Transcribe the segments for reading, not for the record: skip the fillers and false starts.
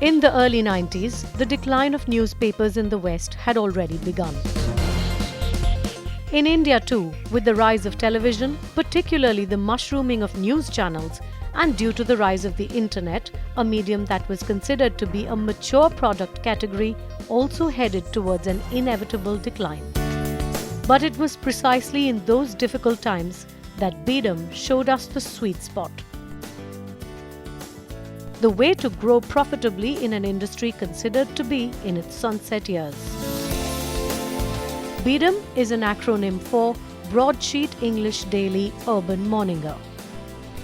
In the early 90s, the decline of newspapers in the West had already begun. In India too, with the rise of television, particularly the mushrooming of news channels, and due to the rise of the internet, a medium that was considered to be a mature product category also headed towards an inevitable decline. But it was precisely in those difficult times that BEDUM showed us the sweet spot. The way to grow profitably in an industry considered to be in its sunset years. BEDUM is an acronym for Broadsheet English Daily Urban Morninger.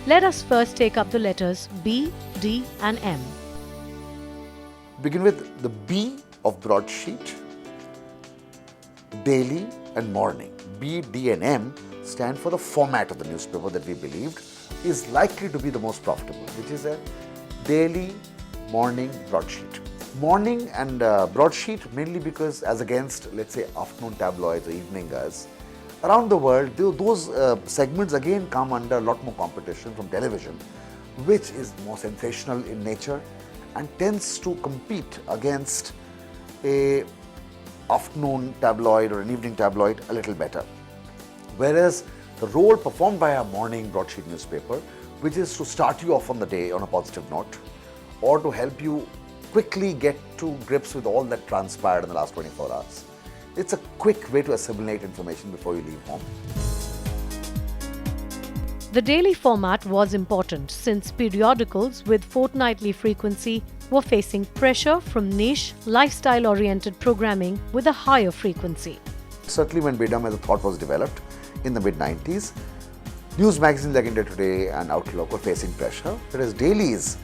Let us first take up the letters B, D and M. Begin with the B of broadsheet, daily and morning. B, D and M stand for the format of the newspaper that we believed is likely to be the most profitable, which is a daily morning broadsheet. Morning and broadsheet mainly because as against, let's say, afternoon tabloids or eveningers, around the world, those segments again come under a lot more competition from television, which is more sensational in nature and tends to compete against a afternoon tabloid or an evening tabloid a little better. Whereas the role performed by a morning broadsheet newspaper, which is to start you off on the day on a positive note, or to help you quickly get to grips with all that transpired in the last 24 hours. It's a quick way to assimilate information before you leave home. The daily format was important since periodicals with fortnightly frequency were facing pressure from niche, lifestyle-oriented programming with a higher frequency. Certainly when BEDUM as a thought was developed in the mid-90s, news magazines like India Today and Outlook were facing pressure, whereas dailies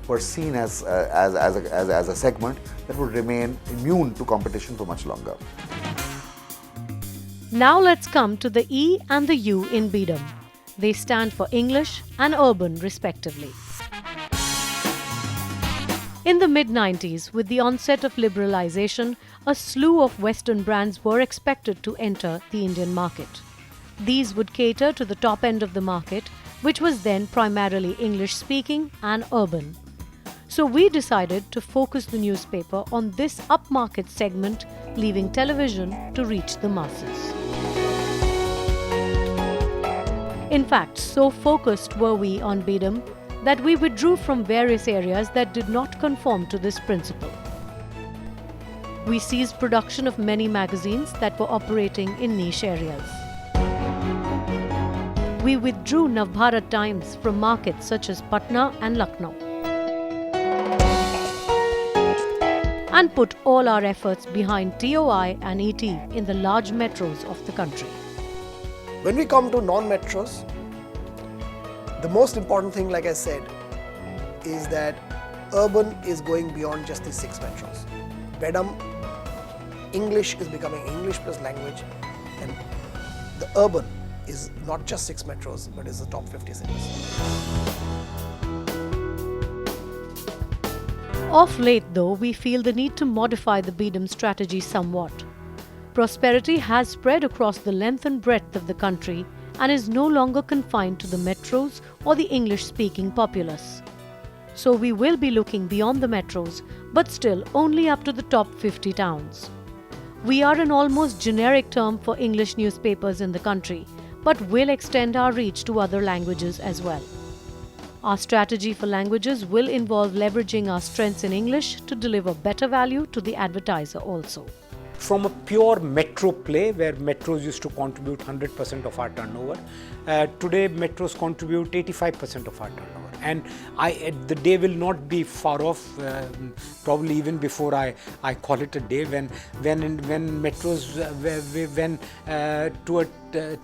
were seen as a segment that would remain immune to competition for much longer. Now let's come to the E and the U in BEDUM. They stand for English and Urban respectively. In the mid-90s, with the onset of liberalization, a slew of Western brands were expected to enter the Indian market. These would cater to the top end of the market, which was then primarily English-speaking and urban. So we decided to focus the newspaper on this upmarket segment, leaving television to reach the masses. In fact, so focused were we on BEDUM that we withdrew from various areas that did not conform to this principle. We ceased production of many magazines that were operating in niche areas. We withdrew Navbharat Times from markets such as Patna and Lucknow, and put all our efforts behind TOI and ET in the large metros of the country. When we come to non-metros, the most important thing, like I said, is that urban is going beyond just the 6 metros. BEDUM, English is becoming English plus language, and the urban is not just 6 metros, but is the top 50 cities. Of late, though, we feel the need to modify the BEDUM strategy somewhat. Prosperity has spread across the length and breadth of the country and is no longer confined to the metros or the English-speaking populace. So we will be looking beyond the metros, but still only up to the top 50 towns. We are an almost generic term for English newspapers in the country, but will extend our reach to other languages as well. Our strategy for languages will involve leveraging our strengths in English to deliver better value to the advertiser also. From a pure metro play where metros used to contribute 100% of our turnover, today metros contribute 85% of our turnover. And the day will not be far off, probably even before I call it a day, when metros,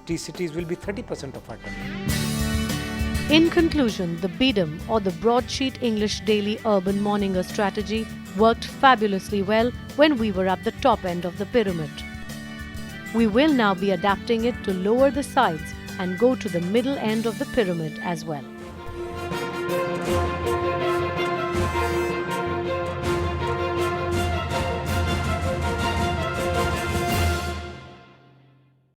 T-cities will be 30% of our turnover. In conclusion, the BEDUM or the Broadsheet English Daily Urban Morninger strategy worked fabulously well when we were at the top end of the pyramid. We will now be adapting it to lower the sides and go to the middle end of the pyramid as well.